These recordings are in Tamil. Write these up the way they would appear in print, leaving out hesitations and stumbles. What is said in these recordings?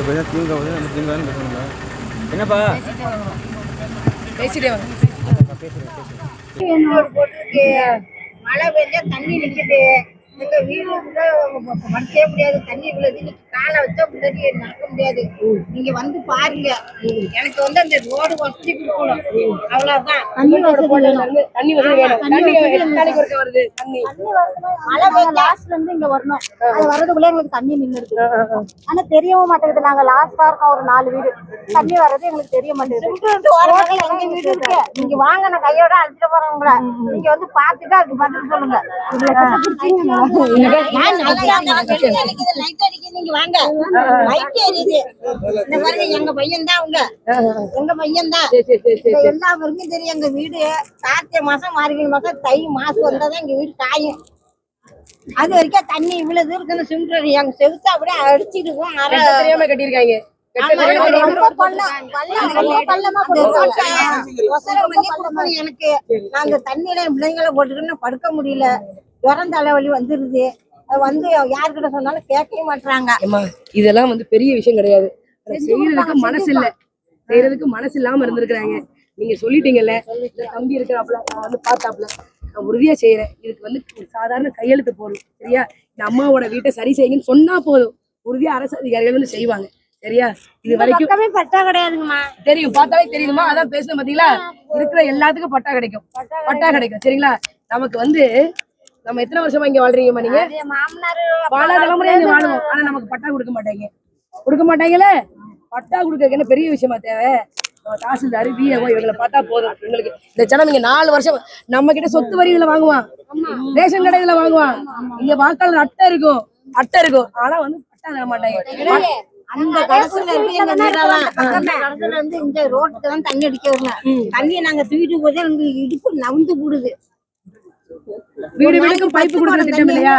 கொஞ்சம் தீங்க வந்து நம்ம தீங்கன்னு பேசணும்ல. என்னப்பா பேசிட்டே வாங்க. மழை பெஞ்சா தண்ணி நிக்குது. எங்க வீடு மடிக்கவே முடியாது. தண்ணி விழுது. காலை வச்சா முன்னாடி நடக்க முடியாது. நீங்க வந்து பாருங்க. எனக்கு வந்து அந்த ரோடு வசதி கொடுக்கணும். அவ்வளவுதான். தண்ணி வருது. மழை பெய்ய லாஸ்ட்ல இருந்து இங்க வரணும். அது வர்றதுக்குள்ள எங்களுக்கு தண்ணி நின்றுடுது. ஆனா தெரியவும் மாட்டேங்குது. நாங்க லாஸ்டா இருக்கோம் ஒரு 4 வீடு. தண்ணி வர்றது எங்களுக்கு தெரிய மாட்டேங்குது. எங்க வீடு இருக்கு. நீங்க வாங்க, நான் கையோட அழைச்சிட்டு போறவங்கள நீங்க வந்து பாத்துட்டு அதுக்கு பதில் சொல்லுங்க. நீங்க வாங்க. லைட் எரியுது. இந்த பாருங்க, எங்க பையன் தான் அவங்க. எங்க பையன் தான். எல்லா பேருக்கும் தெரியும் எங்க வீடு. கார்த்திகை மாசம், மார்கழி மாசம், தை மாசம் வந்தாதான் எங்க வீடு காயும். அது வரைக்கும் தண்ணி இவ்வளவு இருக்குன்னு சிம்டர் எங்க செவுத்து அப்படியே அடிச்சிடுவோம். தெரியாம கட்டிருக்காங்க. எனக்கு நாங்க தண்ணியில பிள்ளைங்களை போட்டுக்கின்னு படுக்க முடியல. ஜுரம் தலைவலி வந்துருது. வந்து யாருக்கிட்ட சொன்னாலும் கேட்கவே மாட்டாங்க. இதெல்லாம் வந்து பெரிய விஷயம் கிடையாது. செய்யறதுக்கு மனசு இல்ல, செய்யறதுக்கு மனசு இல்லாம இருந்திருக்கிறாங்க. நீங்க சொல்லிட்டீங்கல்ல, தம்பி இருக்கிறாப்புல, நான் வந்து பார்த்தாப்புல, நான் உறுதியா செய்யறேன். இதுக்கு வந்து சாதாரண கையெழுத்து போடணும். சரியா? இந்த அம்மாவோட வீட்டை சரி செய்யுங்கன்னு சொன்னா போதும், உறுதியா அரசு அதிகாரிகள் வந்து செய்வாங்க. சரியா? இது வரைக்கும் பட்டா கிடையாதுங்கம்மா. தெரியும், பார்த்தாலே தெரியுமா? அதான் பேசணும் பாத்தீங்களா? இருக்கிற எல்லாத்துக்கும் பட்டா கிடைக்கும். பட்டா கிடைக்கும். சரிங்களா? நமக்கு வந்து நம்ம எத்தனை வருஷமா இங்க வாழ்றீங்கம்மா? நீங்க பல தலைமுறை இங்க வாழுவோம். ஆனா நமக்கு பட்டா கொடுக்க மாட்டாங்கல்ல. பட்டா கொடுக்கறதுக்கு என்ன பெரிய விஷயமா தேவை? தாசில்தார், விஏஓ இவங்களை பார்த்தா போதும். உங்களுக்கு இந்த ஜனம் இங்க 4 வருஷம் நம்ம கிட்ட சொத்து வரி இதுல வாங்குவான், ரேஷன் கடை இதுல வாங்குவான், இங்க வாக்காளர் அட்டை இருக்கும். ஆனா வந்து பட்டா தர மாட்டாங்க. அந்த கடைசியில இருந்து எங்க வீடெல்லாம் கடைசியில இருந்து இந்த ரோட்டுக்கு தான் தண்ணி அடிக்க வரணும். தண்ணியை நாங்க தூக்கிட்டு போதே எங்களுக்கு இடுப்பு நவுந்து கூடுது. வீடு வீடுக்கும் பைப்பு கொடுக்குற திட்டம் இல்லையா?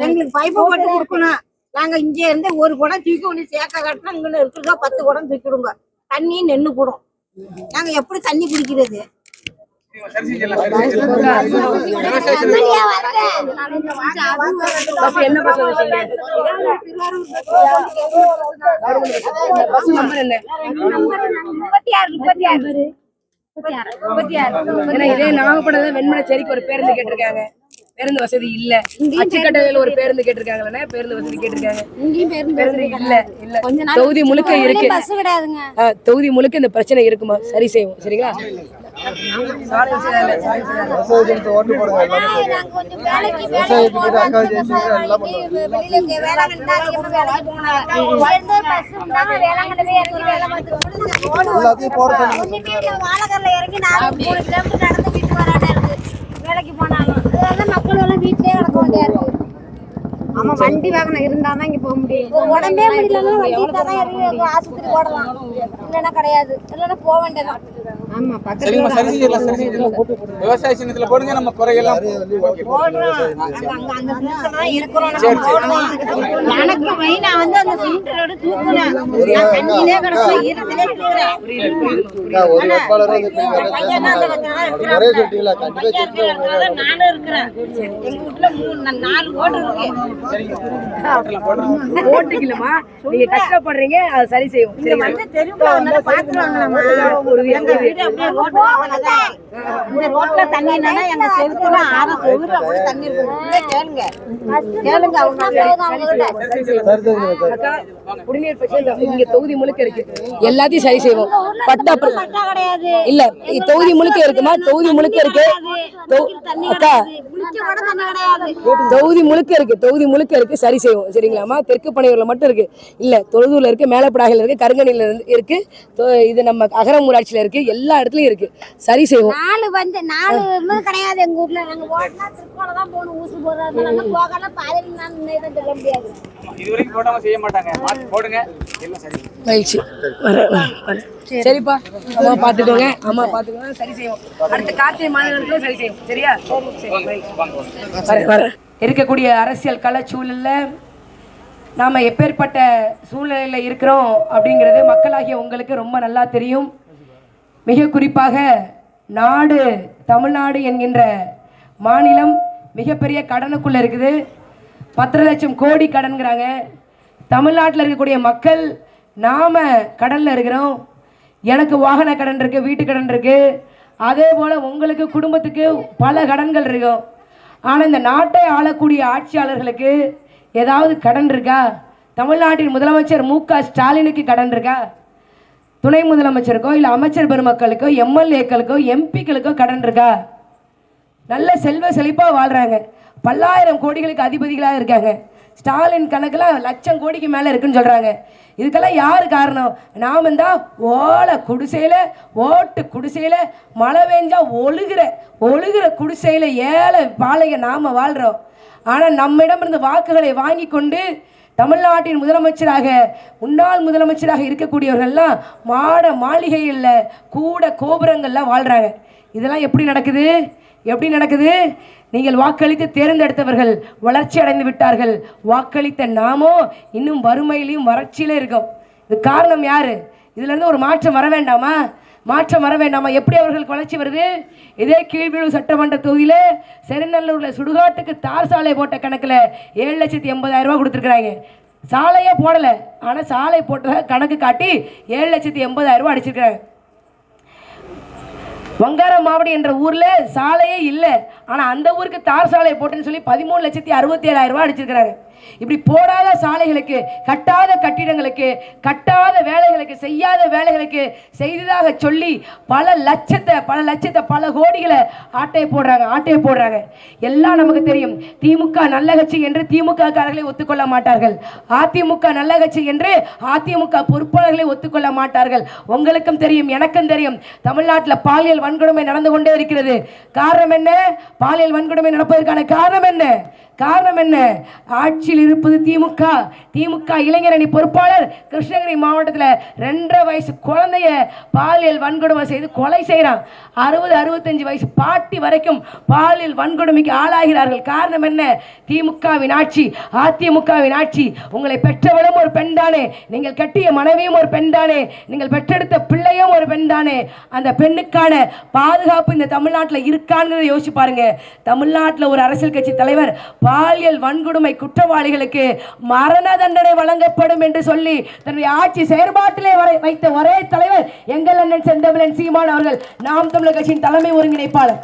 எங்களுக்கு பைப்பு போட்டு கொடுக்கணும். நாங்க இங்க இருந்து ஒரு குடம் தூக்கி ஒண்ணு சேர்க்க காட்டினா இங்க இருக்குதா 10 குடம் தூக்கிடுங்க. தண்ணி நின்று போடும். நாங்க எப்படி தண்ணி குடிக்கிறது? இதே நாகப்பட்டினம் வெண்மனச்சேரிக்கு ஒரு பேருந்து கேட்டிருக்காங்க. பேருந்து வசதி இல்ல. அச்சுக்கட்டையில ஒரு பேருந்து கேட்டிருக்காங்க. பேருந்து வசதி கேட்டிருக்காங்க. பேருந்து இல்ல. தொகுதி முழுக்க இருக்கு. தொகுதி முழுக்க இந்த பிரச்சனை இருக்குமா? சரி செய்வோம். சரிங்களா? வேலைக்கு போனாலும் மக்கள் எல்லாம் வீட்லயே கிடக்க வேண்டியா இருக்கு. ஆமா, வண்டி வாகனம் இருந்தாதான் இங்க போக முடியும். உடம்பே முடியலன்னா வண்டி ஆஸ்பத்திரி போடலாம். இல்லைன்னா கிடையாது. இல்லைன்னா போக வேண்டியதான். ஆமா, விவசாய சின்னத்துல போடுங்க. நம்ம குறையெல்லாம் எனக்கு மெயினா வந்து அந்த சிலிண்டரோட தூக்குனேன். தண்ணியிலே கிடக்கும், ஈரத்திலே தூக்குறேன். நானும் இருக்கிறேன். எங்க வீட்டுல 4 ஓட்டு இருக்கு. ஓட்டுக்கலமா நீங்க கஷ்டப்படுறீங்க, அது சரி செய்வோம். இந்த ரோட்ல தண்ணி என்னன்னா எங்க செவுத்துல 6 செவுரு அப்படி தண்ணி இருக்கு. கேளுங்க குடிநீர் பிரச்சனை இங்க தொகுதி முழுக்க இருக்கு. எல்லாத்தையும் சரி செய்வோம். பட்டா கிடையாது இல்ல, தொகுதி முழுக்க இருக்குமா? தொகுதி முழுக்க இருக்கு. அக்கா, தொகுதி முழுக்க இருக்கு. சரி செய்வோம். சரிங்களாமா? தெற்கு பனையூர்ல மட்டும் இருக்கு இல்ல, தொழுதூர்ல இருக்கு, மேலப்படாகையில இருக்கு, கருங்கணில இருக்கு, இது நம்ம அகரம் ஊராட்சியில இருக்கு, எல்லா இடத்துலயும் இருக்கு. சரி செய்வோம். 4 கிடையாது எங்க ஊர்ல. நாங்க போட்டா திருக்கோணம் தான் போகணும். ஊசி போடுறதுனால போகல பாதையில நான் சொல்ல முடியாது. இதுவரைக்கும் போடாம செய்ய மாட்டாங்க. போடுங்க எல்லாம் சரி. மகிழ்ச்சி. சரிப்பா, அம்மா பாத்துக்கோங்க. சரி செய்வோம். அடுத்த கார்த்திகை மாநிலத்துல சரி செய்வோம். சரியா? இருக்கக்கூடிய அரசியல் கள சூழல்ல நாம எப்பேற்பட்ட சூழ்நிலையில இருக்கிறோம் அப்படிங்கிறது மக்களாகிய உங்களுக்கு ரொம்ப நல்லா தெரியும். மிக குறிப்பாக தமிழ்நாடு என்கின்ற மாநிலம் மிகப்பெரிய கடனுக்குள்ள இருக்குது. 10 லட்சம் கோடி கடன்கிறாங்க. தமிழ்நாட்டில் இருக்கக்கூடிய மக்கள் நாம கடனில் இருக்கிறோம். எனக்கு வாகன கடன் இருக்குது, வீட்டு கடன் இருக்குது, அதே போல் உங்களுக்கு குடும்பத்துக்கு பல கடன்கள் இருக்கும். ஆனால் இந்த நாட்டை ஆளக்கூடிய ஆட்சியாளர்களுக்கு ஏதாவது கடன் இருக்கா? தமிழ்நாட்டின் முதலமைச்சர் மு.க. ஸ்டாலினுக்கு கடன் இருக்கா? துணை முதலமைச்சருக்கோ இல்லை அமைச்சர் பெருமக்களுக்கோ எம்எல்ஏக்களுக்கோ எம்பிக்களுக்கோ கடன் இருக்கா? நல்ல செல்வ செழிப்பாக வாழ்கிறாங்க, பல்லாயிரம் கோடிகளுக்கு அதிபதிகளாக இருக்காங்க. ஸ்டாலின் கணக்கெல்லாம் லட்சம் கோடிக்கு மேலே இருக்குன்னு சொல்கிறாங்க. இதுக்கெல்லாம் யார் காரணம்? நாம் தான் ஓலை குடிசையில், ஓட்டு குடிசையில், மழை பெஞ்சா ஒழுகிற குடிசையில் ஏழை பாளைய நாம் வாழ்கிறோம். ஆனால் நம்மிடமிருந்து வாக்குகளை வாங்கி கொண்டு தமிழ்நாட்டின் முதலமைச்சராக, முன்னாள் முதலமைச்சராக இருக்கக்கூடியவர்கள்லாம் மாட மாளிகையில் கூட கோபுரங்கள்லாம் வாழ்கிறாங்க. இதெல்லாம் எப்படி நடக்குது? எப்படி நடக்குது? நீங்கள் வாக்களித்து தேர்ந்தெடுத்தவர்கள் வளர்ச்சி அடைந்து விட்டார்கள். வாக்களித்த நாமோ இன்னும் வறுமையிலையும் வறட்சியிலே இருக்கோம். இது காரணம் யாரு? இதுலேருந்து ஒரு மாற்றம் வர வேண்டாமா? மாற்றம் வர வேண்டாமா? எப்படி அவர்களுக்கு வளர்ச்சி வருது? இதே கீழ்வேளூர் சட்டமன்ற தொகுதியில் செருநல்லூரில் சுடுகாட்டுக்கு தார் சாலை போட்ட கணக்கில் 7,80,000 ரூபா கொடுத்துருக்குறாங்க. சாலையே போடலை, ஆனால் சாலை போட்டதாக கணக்கு காட்டி 7,80,000 ரூபா அடிச்சிருக்கிறாங்க. வங்காரமாவடி என்ற ஊரில் சாலையே இல்லை, ஆனால் அந்த ஊருக்கு தார் சாலை போட்டுன்னு சொல்லி 13,67,000 ரூபா அடிச்சிருக்கிறாங்க. இப்படி போடாத சாலைகளுக்கு, கட்டாத கட்டிடங்களுக்கு, கட்டாத வேலைகளுக்கு, செய்யாத வேலைகளுக்கு செய்ததாக சொல்லி பல லட்சத்தை பல கோடிகளை ஆட்டையை போடுறாங்க. எல்லாம் நமக்கு தெரியும். திமுக நல்ல கட்சி என்று திமுக காரர்களை ஒத்துக்கொள்ள மாட்டார்கள். அதிமுக நல்ல கட்சி என்று அதிமுக பொறுப்பாளர்களை ஒத்துக்கொள்ள மாட்டார்கள். உங்களுக்கும் தெரியும், எனக்கும் தெரியும். தமிழ்நாட்டில் பாலியல் வன்கொடுமை நடந்து கொண்டே இருக்கிறது. காரணம் என்ன? பாலியல் வன்கொடுமை நடப்பதற்கான காரணம் என்ன? ஆட்சியில் இருப்பது திமுக இளைஞரணி பொறுப்பாளர் கிருஷ்ணகிரி மாவட்டத்தில் 2.5 வயசு குழந்தைய பாலியல் வன்கொடுமை செய்து கொலை செய்கிறான். 60-65 வயசு பாட்டி வரைக்கும் பாலியல் வன்கொடுமைக்கு ஆளாகிறார்கள். காரணம் என்ன? திமுகவின் ஆட்சி, அதிமுகவின் ஆட்சி. உங்களை பெற்றவளும் ஒரு பெண் தானே, நீங்கள் கட்டிய மனைவியும் ஒரு பெண் தானே, நீங்கள் பெற்றெடுத்த பிள்ளையும் ஒரு பெண் தானே. அந்த பெண்ணுக்கான பாதுகாப்பு இந்த தமிழ்நாட்டில் இருக்கான்னு யோசிச்சு பாருங்க. தமிழ்நாட்டில் ஒரு அரசியல் கட்சி தலைவர் பாலியல் வன்கொடுமை குற்றவாளிகளுக்கு மரண தண்டனை வழங்கப்படும் என்று சொல்லி தன்னுடைய ஆட்சி செயற்பாட்டிலே வைத்த ஒரே தலைவர் எங்கள் அண்ணன் செந்தமிழன் சீமான் அவர்கள், நாம் தமிழர் கட்சியின் தலைமை ஒருங்கிணைப்பாளர்.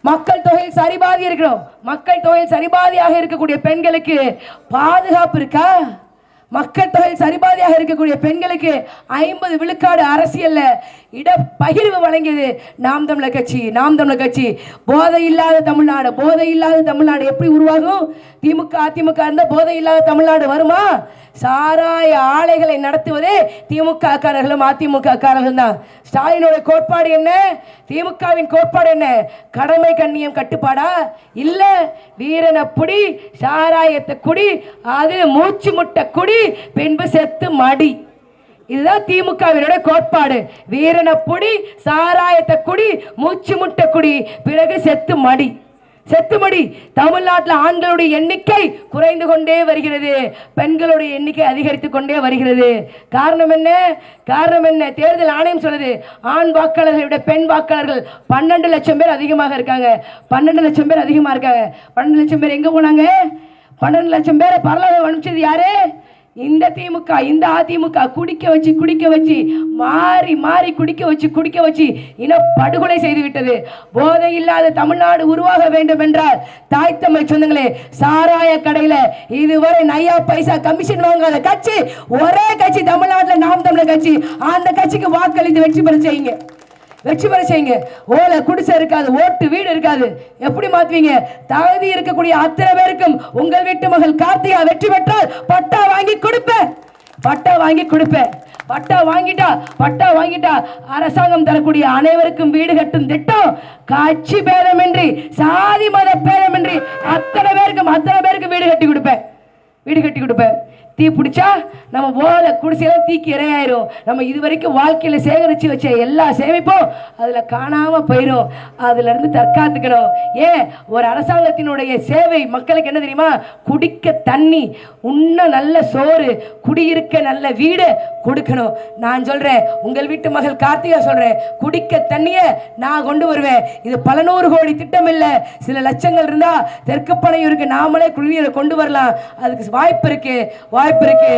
மக்கள் தொகையில் சரிபாதி இருக்கிறோம். மக்கள் தொகையில் சரிபாதியாக இருக்கக்கூடிய பெண்களுக்கு பாதுகாப்பு இருக்கா? மக்கள் தொகையில் சரிபாதியாக இருக்கக்கூடிய பெண்களுக்கு 50 விழுக்காடு அரசியல்ல இடப்பகிர்வு வழங்கியது நாம் தமிழர் கட்சி. போதை இல்லாத தமிழ்நாடு எப்படி உருவாகும்? திமுக அதிமுக இருந்தால் போதை இல்லாத தமிழ்நாடு வருமா? சாராய ஆலைகளை நடத்துவதே திமுக காரர்களும் அதிமுக காரர்களும் தான். ஸ்டாலினோட கோட்பாடு என்ன? திமுகவின் கோட்பாடு என்ன? கடமை கண்ணியம் கட்டுப்பாடா? இல்ல, வீரனை புடி, சாராயத்தை குடி, அது மூச்சு முட்டை குடி, பின்பு செத்து மடி. இதுதான் திமுகவினுடைய கோட்பாடு. வீரனை புடி, சாராயத்தை குடி, மூச்சு முட்டை குடி, பிறகு செத்து மடி. தமிழ்நாட்டில் ஆண்களுடைய எண்ணிக்கை குறைந்து கொண்டே வருகிறது, பெண்களுடைய எண்ணிக்கை அதிகரித்துக் கொண்டே வருகிறது. காரணம் என்ன? தேர்தல் ஆணையம் சொல்லுது, ஆண் வாக்காளர்களை விட பெண் வாக்காளர்கள் 12 லட்சம் பேர் அதிகமாக இருக்காங்க. 12 லட்சம் பேர் எங்க போனாங்க? 12 லட்சம் பேரை பரலோகம் அனுப்பிச்சது யாரு? இந்த திமுக, இந்த அதிமுக குடிக்க வச்சு மாறி குடிக்க வச்சு இன படுகொலை செய்து விட்டது. போதை இல்லாத தமிழ்நாடு உருவாக வேண்டும் என்றால் தாய் தமிழ் சொந்தங்களே, சாராய கடையில இதுவரை நையா பைசா கமிஷன் வாங்காத கட்சி ஒரே கட்சி தமிழ்நாட்டில் நாம் தமிழர் கட்சி. அந்த கட்சிக்கு வாக்களித்து வெற்றி பெற செய்யுங்க. ஓலை குடிசை இருக்காது, ஓட்டு வீடு இருக்காது. எப்படி மாத்துவீங்க? தகுதி இருக்கக்கூடிய அத்தனை பேருக்கும் உங்கள் வீட்டு மகள் கார்த்திகா வெற்றி பெற்றால் பட்டா வாங்கி கொடுப்பேன். பட்டா வாங்கிட்டா அரசாங்கம் தரக்கூடிய அனைவருக்கும் வீடு கட்டும் திட்டம் கட்சி பேதமின்றி, சாதி மத பேதமின்றி அத்தனை பேருக்கும் வீடு கட்டி கொடுப்பேன். தீ பிடிச்சா நம்ம ஓலை குடிசையெல்லாம் தீக்கு இரையாயிரும். நம்ம இதுவரைக்கும் வாழ்க்கையில சேகரித்து வச்ச எல்லா சேமிப்பும் அதுல காணாம போயிடும். அதுல இருந்து தற்காத்துக்கணும். ஏன் ஒரு அரசாங்கத்தினுடைய சேவை மக்களுக்கு என்ன தெரியுமா? குடிக்க தண்ணி, உண்ண நல்ல சோறு, குடியிருக்க நல்ல வீடு கொடுக்கணும். நான் சொல்றேன், உங்கள் வீட்டு மகள் கார்த்திகா சொல்றேன், குடிக்க தண்ணிய நான் கொண்டு வருவேன். இது பல நூறு கோடி திட்டம் இல்ல, சில லட்சங்கள் இருந்தா தெற்கு பனையூருக்கு நாமளே குடிநீரை கொண்டு வரலாம். அதுக்கு வாய்ப்பு இருக்கு, வாய்ப்பு இருக்கு.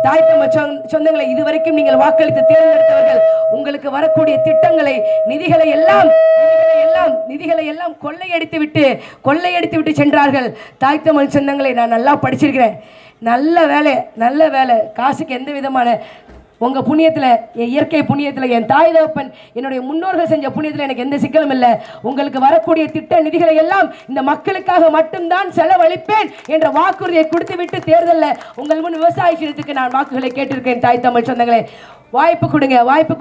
தாய் தமிழ் சொந்தங்களை, இதுவரைக்கும் நீங்கள் வாக்களித்து தேர்ந்தெடுத்தவர்கள் உங்களுக்கு வரக்கூடிய திட்டங்களை, நிதிகளை எல்லாம் கொள்ளையடித்து விட்டு சென்றார்கள். தாய் தமிழ் சொந்தங்களை, நான் நல்லா படிச்சிருக்கிறேன். நல்ல வேலை, காசுக்கு எந்த விதமான உங்க புண்ணியத்துல, என் இயற்கை புண்ணியத்துல, என் தாய் தகப்பன் என்னுடைய முன்னோர்கள் செஞ்ச புண்ணியத்துல எனக்கு எந்த சிக்கலும் இல்லை. உங்களுக்கு வரக்கூடிய திட்ட நிதிகளை எல்லாம் இந்த மக்களுக்காக மட்டும்தான் செலவழிப்பேன் என்ற வாக்குறுதியை கொடுத்துவிட்டு தேர்தலில் உங்கள் முன் விவசாய சின்னத்துக்கு நான் வாக்குகளை கேட்டிருக்கேன். தாய் தமிழ் சொந்தங்களே, வாய்ப்பு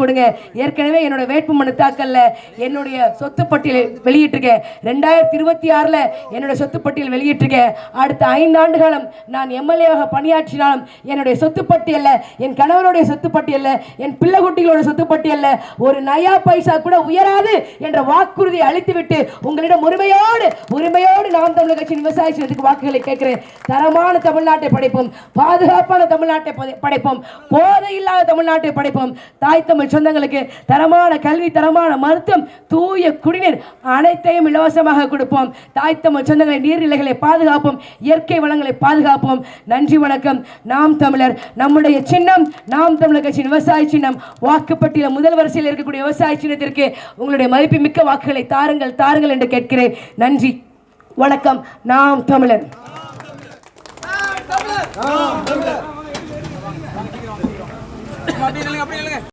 கொடுங்க. ஏற்கனவே என்னோட வேட்புமனு தாக்கல்ல என்னுடைய சொத்து பட்டியல் வெளியிட்டிருக்கேன். 2026 என்னோட சொத்து பட்டியல் வெளியிட்டிருக்கேன். அடுத்த 5 ஆண்டு காலம் நான் எம்எல்ஏவாக பணியாற்றினாலும் என்னுடைய சொத்து பட்டியல்ல, என் கணவருடைய சொத்து பட்டியல்ல, என் பிள்ளை குட்டிகளோட சொத்து பட்டியல்ல ஒரு நயா பைசா கூட உயராது என்ற வாக்குறுதியை அளித்துவிட்டு உங்களிடம் உரிமையோடு நாம் தமிழர் கட்சி விவசாய சின்னத்துக்கு வாக்குகளை கேட்கிறேன். தரமான தமிழ்நாட்டை படைப்போம், பாதுகாப்பான தமிழ்நாட்டை படைப்போம், போதை இல்லாத தமிழ்நாட்டை படைப்போம். தாய் தமிழ் சொந்தங்களுக்கு தரமான கல்வி, தரமான மருத்துவம், தூய குடிநீர் அனைத்தையும் இலவசமாக கொடுப்போம். தாய் தமிழ் சொந்தங்களை, நீர்நிலைகளை பாதுகாப்போம், இயற்கை வளங்களை பாதுகாப்போம். நன்றி, வணக்கம். நாம் தமிழர், நம்முடைய சின்னம் நாம் தமிழர் கட்சியின் விவசாய சின்னம். வாக்குப்பட்டியல முதல் வரிசையில் இருக்கக்கூடிய விவசாய சின்னத்திற்கு உங்களுடைய மதிப்பு மிக்க வாக்குகளை தாருங்கள் என்று கேட்கிறேன். நன்றி, வணக்கம். நாம் தமிழர். அப்படி இல்லைங்க.